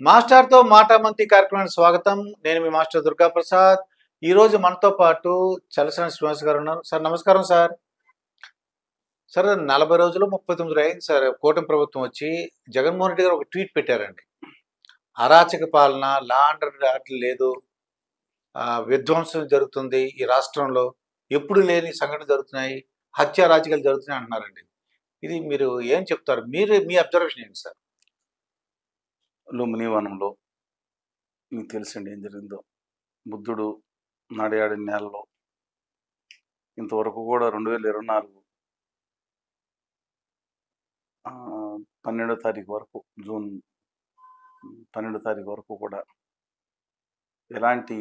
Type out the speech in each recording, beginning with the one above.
మాస్టర్తో మాటామంతి కార్యక్రమానికి స్వాగతం. నేను మీ మాస్టర్ దుర్గా ప్రసాద్. ఈరోజు మనతో పాటు చలసాని శ్రీనివాస్ గారు ఉన్నారు. సార్ నమస్కారం సార్. సార్ 40 రోజులు 39 రోజులు అయింది సార్ కూటమి ప్రభుత్వం వచ్చి. జగన్మోహన్ రెడ్డి గారు ఒక ట్వీట్ పెట్టారండి. అరాచక పాలన, లా అండ్ ఆర్డర్ లేదు, విధ్వంసం జరుగుతుంది ఈ రాష్ట్రంలో, ఎప్పుడు లేని సంఘటనలు జరుగుతున్నాయి, హత్య రాజకీయాలు జరుగుతున్నాయి అంటున్నారండి. ఇది మీరు ఏం చెప్తారు? మీ అబ్జర్వేషన్ ఏంటి సార్? లుంబినివనంలో మీకు తెలుసండి ఏం జరిగిందో. బుద్ధుడు నడియాడిన నేలలో ఇంతవరకు కూడా 2024 12వ తారీఖు వరకు, జూన్ 12వ తారీఖు వరకు కూడా ఎలాంటి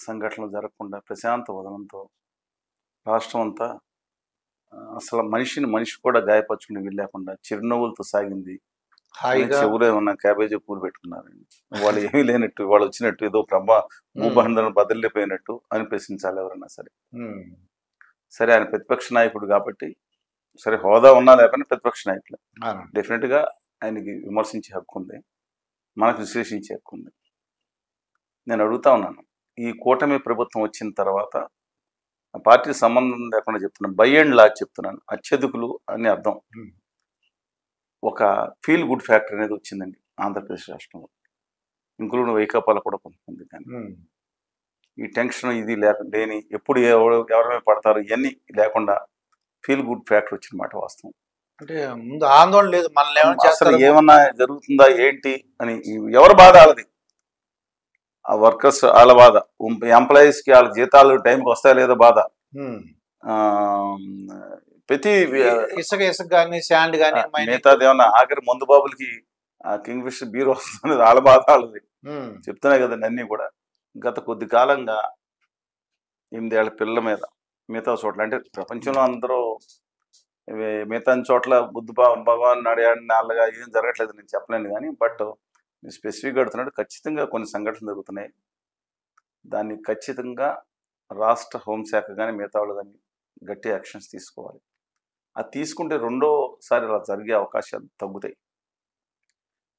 సంఘటనలు జరగకుండా ప్రశాంత వదనంతో రాష్ట్రం అంతా అసలు మనిషి కూడా గాయపరచుకుని వీల్లేకుండా చిరునవ్వులతో సాగింది. హాయిగా చెవులో ఏమన్నా క్యాబేజీ పూలు పెట్టుకున్నారండి. వాళ్ళు ఏమీ లేనట్టు, వాళ్ళు వచ్చినట్టు ఏదో భూబంధనం బదిలిపోయినట్టు అనిపించాలి ఎవరన్నా సరే. సరే, ఆయన ప్రతిపక్ష నాయకుడు కాబట్టి, సరే హోదా ఉన్నా లేకపోయినా ప్రతిపక్ష నాయకులు డెఫినెట్గా ఆయనకి విమర్శించే హక్కు ఉంది, మనకు విశ్లేషించే హక్కు ఉంది. నేను అడుగుతా ఉన్నాను, ఈ కూటమి ప్రభుత్వం వచ్చిన తర్వాత పార్టీ సంబంధం లేకుండా చెప్తున్నాను, బై అండ్ లార్జ్ చెప్తున్నాను, అత్యధికులు అని అర్థం. ఒక ఫీల్ గుడ్ ఫ్యాక్టర్ అనేది వచ్చిందండి ఆంధ్రప్రదేశ్ రాష్ట్రంలో, ఇంక్లూడ్ వైకాపాలో కూడా కొంతమంది. కానీ ఈ టెన్షన్ ఇది లేని, ఎప్పుడు ఎవరైనా పడతారు ఇవన్నీ లేకుండా ఫీల్ గుడ్ ఫ్యాక్టర్ వచ్చిన మాట వాస్తవం. అంటే ముందు ఆందోళన లేదు, అసలు ఏమన్నా జరుగుతుందా ఏంటి అని ఎవరి బాధ వాళ్ళది. ఆ వర్కర్స్ వాళ్ళ బాధ, ఎంప్లాయీస్కి వాళ్ళ జీతాలు టైంకి వస్తాయా లేదా బాధ, ప్రతి ఇసుక కానీ శాండ్ కానీ మిగతాది ఏమన్నా ఆఖరి మందు బాబులకి కింగ్ ఫిషర్ బీర్ వస్తుంది, వాళ్ళ బాధ వాళ్ళది. చెప్తున్నాయి కదండి అన్నీ కూడా. గత కొద్ది కాలంగా 8 ఏళ్ల పిల్లల మీద మిగతా చోట్ల, అంటే ప్రపంచంలో అందరూ మిగతా చోట్ల భగవాన్ నడియాడిన నాళ్ళగా ఏం జరగట్లేదు నేను చెప్పలేను. కానీ బట్ స్పెసిఫిక్గా అడుగుతున్నాడు, ఖచ్చితంగా కొన్ని సంఘటనలు జరుగుతున్నాయి. దాన్ని ఖచ్చితంగా రాష్ట్ర హోంశాఖ కానీ మిగతా వాళ్ళు కానీ గట్టి యాక్షన్స్ తీసుకోవాలి. అది తీసుకుంటే రెండోసారి అలా జరిగే అవకాశాలు తగ్గుతాయి.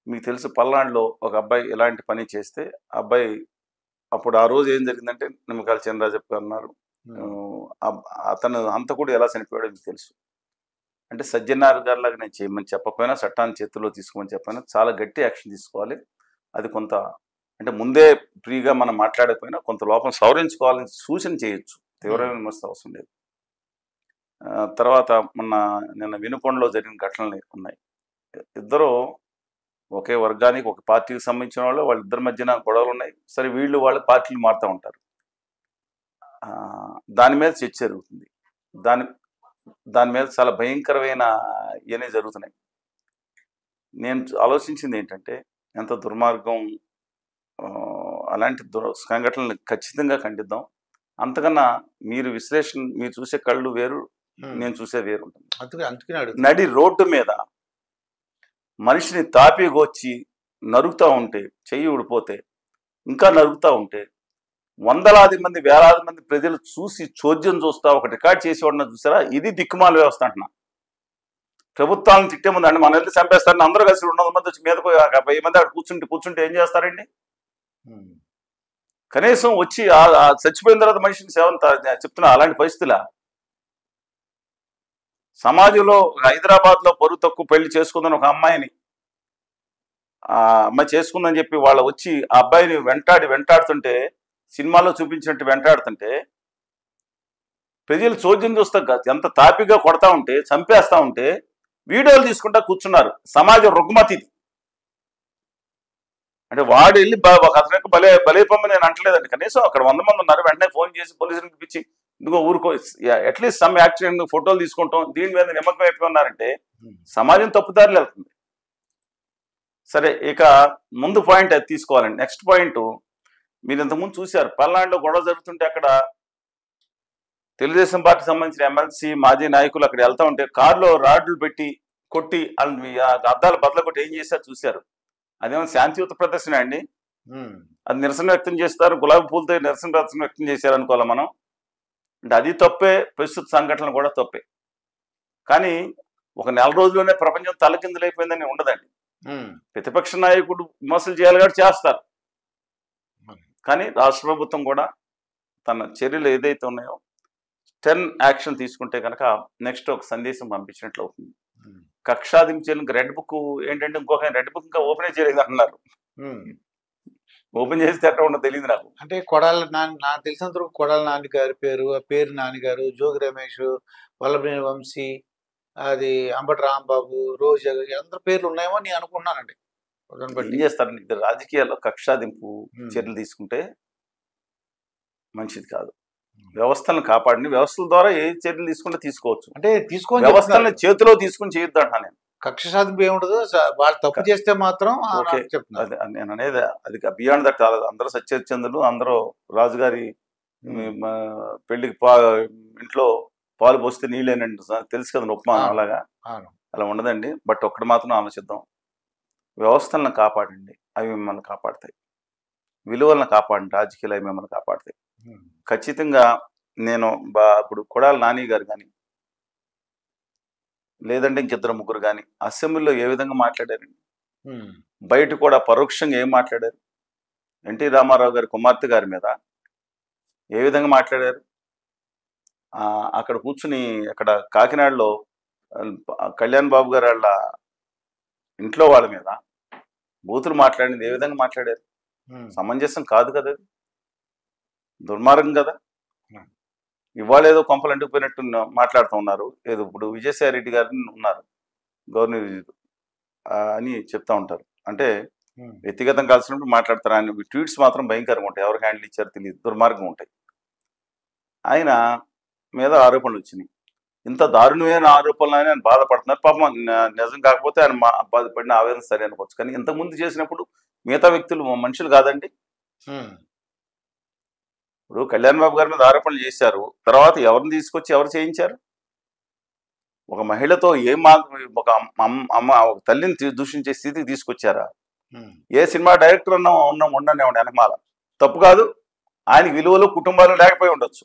మీకు తెలుసు, పల్నాడులో ఒక అబ్బాయి ఇలాంటి పని చేస్తే అబ్బాయి అప్పుడు ఆ రోజు ఏం జరిగిందంటే, నిమ్మకాయల చినరాజప్ప అన్నారు, అతను హంతకుడు ఎలా చనిపోయాడో మీకు తెలుసు. అంటే సజ్జనార్ గారి లాగా నేను చేయమని చెప్పకపోయినా, చట్టాన్ని చేతుల్లో తీసుకోమని చెప్పినా చాలా గట్టి యాక్షన్ తీసుకోవాలి. అది కొంత అంటే ముందే ఫ్రీగా మనం మాట్లాడకపోయినా కొంత లోపం సవరించుకోవాలని సూచన చేయొచ్చు, తీవ్రమైన విమర్శ అవసరం లేదు. తర్వాత నిన్న వినుకొండలో జరిగిన ఘటనలు ఉన్నాయి. ఇద్దరు ఒకే వర్గానికి, ఒక పార్టీకి సంబంధించిన వాళ్ళు, వాళ్ళిద్దరి మధ్యన గొడవలు ఉన్నాయి. సరే, వాళ్ళ పార్టీలు మారుతూ ఉంటారు. దాని మీద చర్చ జరుగుతుంది. దాని మీద చాలా భయంకరమైన ఇవన్నీ జరుగుతున్నాయి. నేను ఆలోచించింది ఏంటంటే, ఎంత దుర్మార్గం, అలాంటి సంఘటనలు ఖచ్చితంగా ఖండిద్దాం. అంతకన్నా మీరు చూసే కళ్ళు వేరు, నేను చూసే వేరు ఉంటుంది. నడి రోడ్డు మీద మనిషిని తాపిగొచ్చి నరుకుతూ ఉంటే, చెయ్యి ఊడిపోతే ఇంకా నరుకుతూ ఉంటే, వందలాది మంది వేలాది మంది ప్రజలు చూసి చోద్యం చూస్తా ఒక రికార్డ్ చేసి వాడిన చూసారా? ఇది దిక్కుమాల వ్యవస్థ అంటున్నా. ప్రభుత్వాలను తిట్టే ముందు అంటే మన వెళ్ళి చంపేస్తారని అందరూ కలిసి 200 మంది వచ్చి మీదకు 1000 మంది అక్కడ కూర్చుంటే ఏం చేస్తారండి? కనీసం వచ్చి చచ్చిపోయిన తర్వాత మనిషిని చెప్తున్నా. అలాంటి పరిస్థితులా సమాజంలో, హైదరాబాద్లో పరువు తక్కువ పెళ్లి చేసుకుందని ఒక అమ్మాయిని, ఆ అమ్మాయి చేసుకుందని చెప్పి వాళ్ళ వచ్చి ఆ అబ్బాయిని వెంటాడుతుంటే, సినిమాలో చూపించినట్టు వెంటాడుతుంటే, ప్రజలు చోద్యం చూస్తా ఎంత తాపిగా కొడతా ఉంటే, చంపేస్తా ఉంటే వీడియోలు తీసుకుంటా కూర్చున్నారు. సమాజం రుగ్మతిది. అంటే వాడు వెళ్ళి ఒక అతనికి బలే పొమ్మని నేను అంటలేదండి. కనీసం అక్కడ 100 మంది ఉన్నారు, వెంటనే ఫోన్ చేసి పోలీసులకు పిలిచి ఇందుకో ఊరుకో, అట్లీస్ట్ సమ్ యాక్షన్ ఫోటోలు తీసుకుంటాం, దీని మీద నిమ్మకం అయిపోతున్నారంటే సమాజం తప్పుదారులు వెళ్తుంది. సరే, ఇక ముందు పాయింట్ అది తీసుకోవాలండి. నెక్స్ట్ పాయింట్, మీరు ఇంతకుముందు చూశారు, పల్నాడులో గొడవ జరుగుతుంటే అక్కడ తెలుగుదేశం పార్టీ సంబంధించిన ఎమ్మెల్సీ మాజీ నాయకులు అక్కడ వెళ్తా ఉంటే కారులో రాడ్లు పెట్టి కొట్టి అద్దాలు బద్దలు కొట్టి ఏం చేశారు చూశారు. అదేమో శాంతియుత ప్రదర్శన అండి? అది నిరసన వ్యక్తం చేస్తారు, గులాబీ పూలతో నిరసన వ్యక్తం చేశారు అనుకోవాలి మనం. అంటే అది తప్పే, ప్రస్తుత సంఘటనలు కూడా తప్పే. కానీ ఒక నెల రోజుల్లోనే ప్రపంచం తలకిందులైపోయిందని ఉండదండి. ప్రతిపక్ష నాయకుడు విమర్శలు చేయాలి కాబట్టి చేస్తారు. కానీ రాష్ట్ర ప్రభుత్వం కూడా తన చర్యలు ఏదైతే ఉన్నాయో 10 యాక్షన్ తీసుకుంటే కనుక నెక్స్ట్ ఒక సందేశం పంపించినట్లు అవుతుంది. కక్షాదించేందుకు రెడ్ బుక్ ఏంటంటే ఇంకొక రెడ్ బుక్ ఇంకా ఓపెనే చేయలేదు అంటున్నారు. ఓపెన్ చేస్తే ఎట్లా ఉండో తెలియదు నాకు. అంటే కొడాలి నాని, నాకు తెలిసినంత వరకు కొడాలి నాని గారి పేరు నాని గారు, జోగి రమేష్, వల్లభనేని వంశీ, అది అంబటి రాంబాబు, రోజా అందరి పేర్లు ఉన్నాయేమో నేను అనుకుంటున్నానండి. ఏం చేస్తారండి ఇద్దరు రాజకీయాల్లో కక్షాదింపు చర్యలు తీసుకుంటే మంచిది కాదు. వ్యవస్థలను కాపాడండి. వ్యవస్థల ద్వారా ఏ చర్యలు తీసుకుంటే తీసుకోవచ్చు. అంటే వ్యవస్థలను చేతిలో తీసుకుని చేయొద్దు అంటా నేను. కక్ష సాధింపు ఏముండదు, వాళ్ళు తప్పు చేస్తే మాత్రం చెప్తున్నారు. నేను అనేది అది బియాండ్ దట్. అందరూ సత్యచంద్రులు, అందరూ రాజుగారి పెళ్లికి ఇంట్లో పాలు పోస్తే నీళ్ళేనండి తెలుసు కదా ఉప్మా, అలాగా అలా ఉండదండి. బట్ ఒక్కటి మాత్రం ఆలోచిద్దాం, వ్యవస్థలను కాపాడండి, అవి మిమ్మల్ని కాపాడతాయి. విలువలను కాపాడండి, రాజకీయాలు అవి మిమ్మల్ని కాపాడతాయి. ఖచ్చితంగా నేను ఇప్పుడు కొడాలి నాని గారు కానీ లేదంటే ఇంకిద్దరు ముగ్గురు కానీ అసెంబ్లీలో ఏ విధంగా మాట్లాడారండి, బయట కూడా పరోక్షంగా ఏం మాట్లాడారు. ఎన్టీ రామారావు గారి కుమార్తె గారి మీద ఏ విధంగా మాట్లాడారు. అక్కడ కూర్చుని అక్కడ కాకినాడలో కళ్యాణ్ బాబు గారు వాళ్ళ ఇంట్లో వాళ్ళ మీద బూతులు మాట్లాడింది ఏ విధంగా మాట్లాడారు. సమంజసం కాదు కదా, అది దుర్మార్గం కదా. ఇవాళ ఏదో కొంపలు అంటుకుపోయినట్టు మాట్లాడుతూ ఉన్నారు. ఏదో ఇప్పుడు విజయసాయి రెడ్డి గారిని ఉన్నారు గవర్నర్ అని చెప్తా ఉంటారు. అంటే వ్యక్తిగతం కలిసినప్పుడు మాట్లాడతారు. ఆయన ట్వీట్స్ మాత్రం భయంకరంగా ఉంటాయి, ఎవరు హ్యాండిల్ ఇచ్చారో తెలియదు, దుర్మార్గం ఉంటాయి. ఆయన మీద ఆరోపణలు వచ్చినాయి. ఇంత దారుణమైన ఆరోపణలు ఆయన బాధపడుతున్నారు. పాపం నిజం కాకపోతే ఆయన బాధపడిన ఆవేదన సరే అనుకోవచ్చు. కానీ ఇంతకుముందు చేసినప్పుడు మిగతా వ్యక్తులు మనుషులు కాదండి. ఇప్పుడు కళ్యాణ్ బాబు గారి మీద ఆరోపణలు చేశారు, తర్వాత ఎవరిని తీసుకొచ్చి ఎవరు చేయించారు? ఒక మహిళతో ఒక అమ్మ ఒక తల్లిని దూషించే స్థితికి తీసుకొచ్చారా? ఏ సినిమా డైరెక్టర్ ఉండనే వెనకమాల తప్పు కాదు. ఆయనకి విలువలు కుటుంబాలు లేకపోయి ఉండొచ్చు.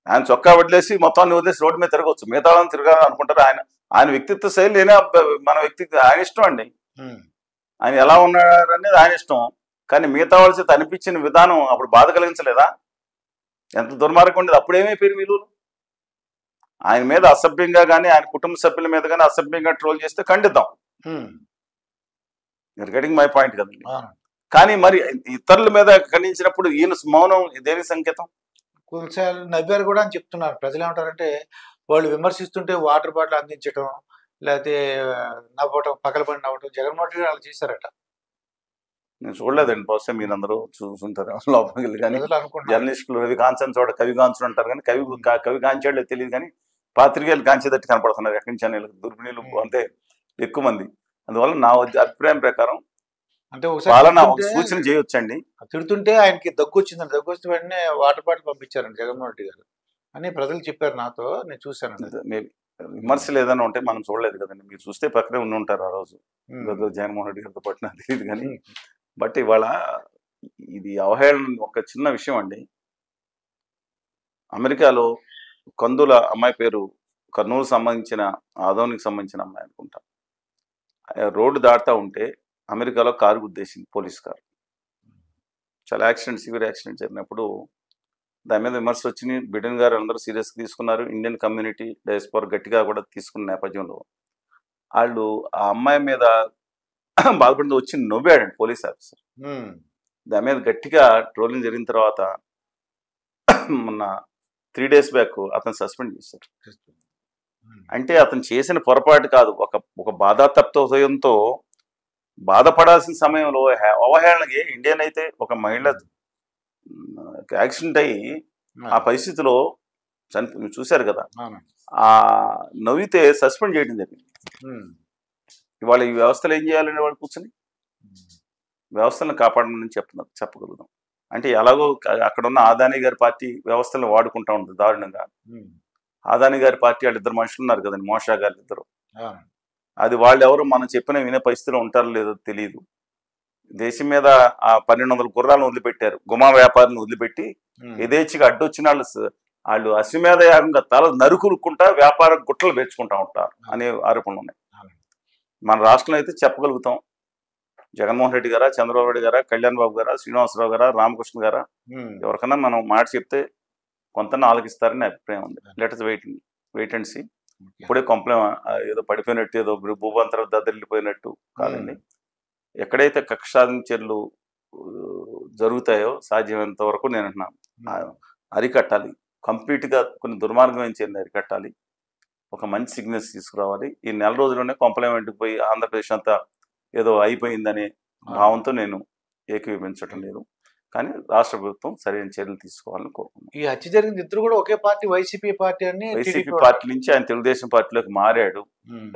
ఆయన చొక్కా వదిలేసి మొత్తాన్ని వదిలేసి రోడ్డు మీద తిరగవచ్చు, మిగతా వాళ్ళని తిరగాలని అనుకుంటారు. ఆయన వ్యక్తిత్వ శైలి నేనే మన వ్యక్తిత్వ ఆయన ఇష్టం అండి. ఆయన ఎలా ఉన్నాడనేది ఆయన ఇష్టం. కానీ మిగతా వాళ్ళ చేత అనిపించిన విధానం అప్పుడు బాధ కలిగించలేదా? ఎంత దుర్మార్గం ఉండేది. అప్పుడేమైపోయారు విలువలు? ఆయన మీద అసభ్యంగా కానీ ఆయన కుటుంబ సభ్యుల మీద కానీ అసభ్యంగా ట్రోల్ చేస్తే ఖండిద్దాం. గెటింగ్ మై పాయింట్ కదండి. కానీ మరి ఇతరుల మీద ఖండించినప్పుడు ఈయన మౌనం దేనికి సంకేతం? కొన్నిసార్లు నవ్వారు కూడా అని చెప్తున్నారు. ప్రజలు ఏమంటారంటే వాళ్ళు విమర్శిస్తుంటే వాటర్ బాటిల్ అందించడం, లేకపోతే నవ్వటం, పగలబడి నవ్వటం జగన్మోహన్ రెడ్డి వాళ్ళు చేశారట. నేను చూడలేదండి, బహుశా మీరందరూ చూసుంటారు లోపలికి వెళ్ళి. కానీ జర్నలిస్టులు రవి కాంచని చోట కవి కాంచులు అంటారు, కానీ కవి కాంచాడో తెలియదు. కానీ పాత్రికేయులు కాంచేదట్టు కనపడుతున్నారు ఎక్కడి నుంచి అని. దుర్బిణీలు అంతే ఎక్కువ మంది. అందువల్ల నా అభిప్రాయం ప్రకారం అంటే పాలన ఒక సూచన చేయొచ్చండి. తిడుతుంటే ఆయనకి దగ్గు వచ్చిందండి, దగ్గు వస్తే వెంటనే వాటర్ బాటిల్ పంపించారండి జగన్మోహన్ రెడ్డి గారు అని ప్రజలు చెప్పారు నాతో. నేను చూశాను. మేబీ విమర్శలు ఏదైనా ఉంటే మనం చూడలేదు కదండి. మీరు చూస్తే పక్కనే ఉండి ఉంటారు ఆ రోజు జగన్మోహన్ రెడ్డి గారితో పాటు, నాకు తెలియదు. కానీ బట్ ఇవాళ ఇది అవహేళన ఒక చిన్న విషయం అండి. అమెరికాలో కందుల అమ్మాయి పేరు కర్నూలు సంబంధించిన ఆదోనికి సంబంధించిన అమ్మాయి అనుకుంటా. రోడ్డు దాటుతూ ఉంటే అమెరికాలో కారు గుద్దేసింది, పోలీస్ కారు. చాలా యాక్సిడెంట్, సివియర్ యాక్సిడెంట్ జరిగినప్పుడు దాని మీద విమర్శలు వచ్చినాయి. బిడెన్ గారు అందరూ సీరియస్గా తీసుకున్నారు. ఇండియన్ కమ్యూనిటీ డయాస్పోరా గట్టిగా కూడా తీసుకున్న నేపథ్యంలో వాళ్ళు ఆ అమ్మాయి మీద బాధపడి వచ్చి నవ్వాడండి పోలీస్ ఆఫీసర్. దాని మీద గట్టిగా ట్రోలింగ్ జరిగిన తర్వాత మొన్న 3 days బ్యాక్ అతను సస్పెండ్ చేశారు. అంటే అతను చేసిన పొరపాటు కాదు, ఒక బాధాతప్త హృదయంతో బాధపడాల్సిన సమయంలో అవహేళనకి ఇండియన్ అయితే ఒక మహిళ యాక్సిడెంట్ అయ్యి ఆ పరిస్థితిలో మీరు చూశారు కదా, ఆ నవ్వితే సస్పెండ్ చేయడం జరిగింది. ఇవాళ ఈ వ్యవస్థలు ఏం చేయాలని వాళ్ళు కూర్చొని వ్యవస్థలను కాపాడమని చెప్పగలుగుతాం. అంటే ఎలాగో అక్కడ ఉన్న ఆదాని గారి పార్టీ వ్యవస్థలను వాడుకుంటా ఉంటుంది దారుణంగా. ఆదాని గారి పార్టీ వాళ్ళు 2 మనుషులు ఉన్నారు కదండి, మోషా గారు 2. అది వాళ్ళు ఎవరు మనం చెప్పిన వినే పరిస్థితిలో ఉంటారో లేదో తెలియదు. దేశం మీద ఆ 1200 గుర్రాలను వదిలిపెట్టారు, గుమా వ్యాపారులను వదిలిపెట్టి యథేచ్ఛగా అడ్డొచ్చిన వాళ్ళు అశ్వమేధ యాగంగా తల నరుకులుకుంటా వ్యాపార గుట్టలు పెంచుకుంటా ఉంటారు అనే ఆరోపణలు ఉన్నాయి. మన రాష్ట్రంలో అయితే చెప్పగలుగుతాం. జగన్మోహన్ రెడ్డి గారా, చంద్రబాబు నాయుడు గారా, కళ్యాణ్ బాబు గారా, శ్రీనివాసరావు గారా, రామకృష్ణ గారా, ఎవరికన్నా మనం మాట చెప్తే కొంత ఆలోకిస్తారని నా అభిప్రాయం ఉంది. Let's wait and see. ఇప్పుడే ఏదో పడిపోయినట్టు, ఏదో భూభంతర దద్దరిల్లిపోయినట్టు కాదండి. ఎక్కడైతే కక్ష సాధించర్లు జరుగుతాయో సాధ్యమైనంత వరకు నేను అంటున్నాను అరికట్టాలి. కంప్లీట్గా కొన్ని దుర్మార్గమైన చర్యలు అరికట్టాలి. ఒక మంచి సిగ్నల్స్ తీసుకురావాలి. ఈ నెల రోజుల్లోనే కాంప్లిమెంట్కి పోయి ఆంధ్రప్రదేశ్ అంతా ఏదో అయిపోయిందనే భావంతో నేను ఏకీభవించడం లేదు. కానీ రాష్ట్ర ప్రభుత్వం సరైన చర్యలు తీసుకోవాలని కోరుకున్నాను. ఈ హత్య జరిగింది ఇద్దరు కూడా ఒకే పార్టీ, వైసీపీ పార్టీ అని. వైసీపీ పార్టీ నుంచి ఆయన తెలుగుదేశం పార్టీలోకి మారాడు.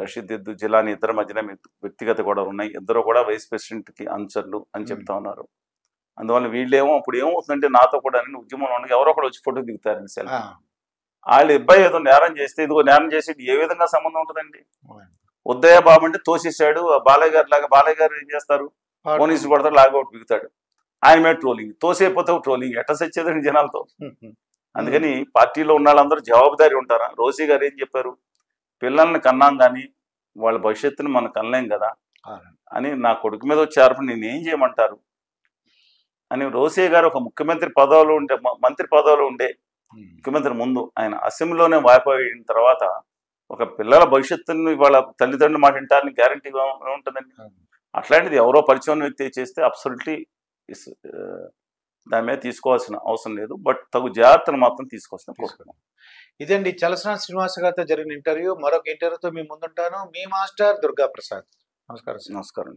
రషీద్ జిలాని ఇద్దరి మధ్యన వ్యక్తిగత గొడవలు ఉన్నాయి. ఇద్దరు కూడా వైస్ ప్రెసిడెంట్ కి అనుచరులు అని చెప్తా ఉన్నారు. అందువల్ల వీళ్ళేమో అప్పుడు ఏమవుతుందంటే నాతో కూడా ఉద్యమంలో ఉండగా ఎవరో ఒకటి వచ్చి ఫోటో దిగుతారండి సెల్ఫీ. వాళ్ళు అబ్బాయి ఏదో నేరం చేస్తే ఇదిగో నేరం చేసి ఏ విధంగా సంబంధం ఉంటుందండి? ఉదయ బాబు అంటే తోసేసాడు. బాలయ్య గారు లాగా బాలయ్య గారు ఏం చేస్తారు? పోలీసులు కొడతారు, లాగౌట్ బిగుతాడు. ఆయన మీద ట్రోలింగ్, తోసేపోతే ట్రోలింగ్, ఎట్ట సచ్చేదండి జనాలతో. అందుకని పార్టీలో ఉన్న వాళ్ళందరూ జవాబుదారీ ఉంటారా? రోసీ గారు ఏం చెప్పారు? పిల్లల్ని కన్నాం కానీ వాళ్ళ భవిష్యత్తుని మనం కనలేం కదా అని, నా కొడుకు మీద వచ్చారు, నేను ఏం చేయమంటారు అని రోసీ గారు ఒక ముఖ్యమంత్రి పదవిలో ఉంటే, మంత్రి పదవిలో ఉండే ముఖ్యమంత్రి ముందు ఆయన అసెంబ్లీలోనే వాయిపోయిన తర్వాత ఒక పిల్లల భవిష్యత్తుని వాళ్ళ తల్లిదండ్రులు మాట వింటారని గ్యారంటీ ఉంటుందండి. అట్లాంటిది ఎవరో పరిచయం వ్యక్తి చేస్తే అబ్సల్యూట్లీ దాని మీద తీసుకోవాల్సిన అవసరం లేదు. బట్ తగు జాగ్రత్తలు మాత్రం తీసుకోవాల్సిన కోరుకున్నాం. ఇదండి చలసాని శ్రీనివాస్ గారితో జరిగిన ఇంటర్వ్యూ. మరొక ఇంటర్వ్యూతో మీ ముందుంటాను. మీ మాస్టర్ దుర్గా ప్రసాద్. నమస్కారం. నమస్కారం.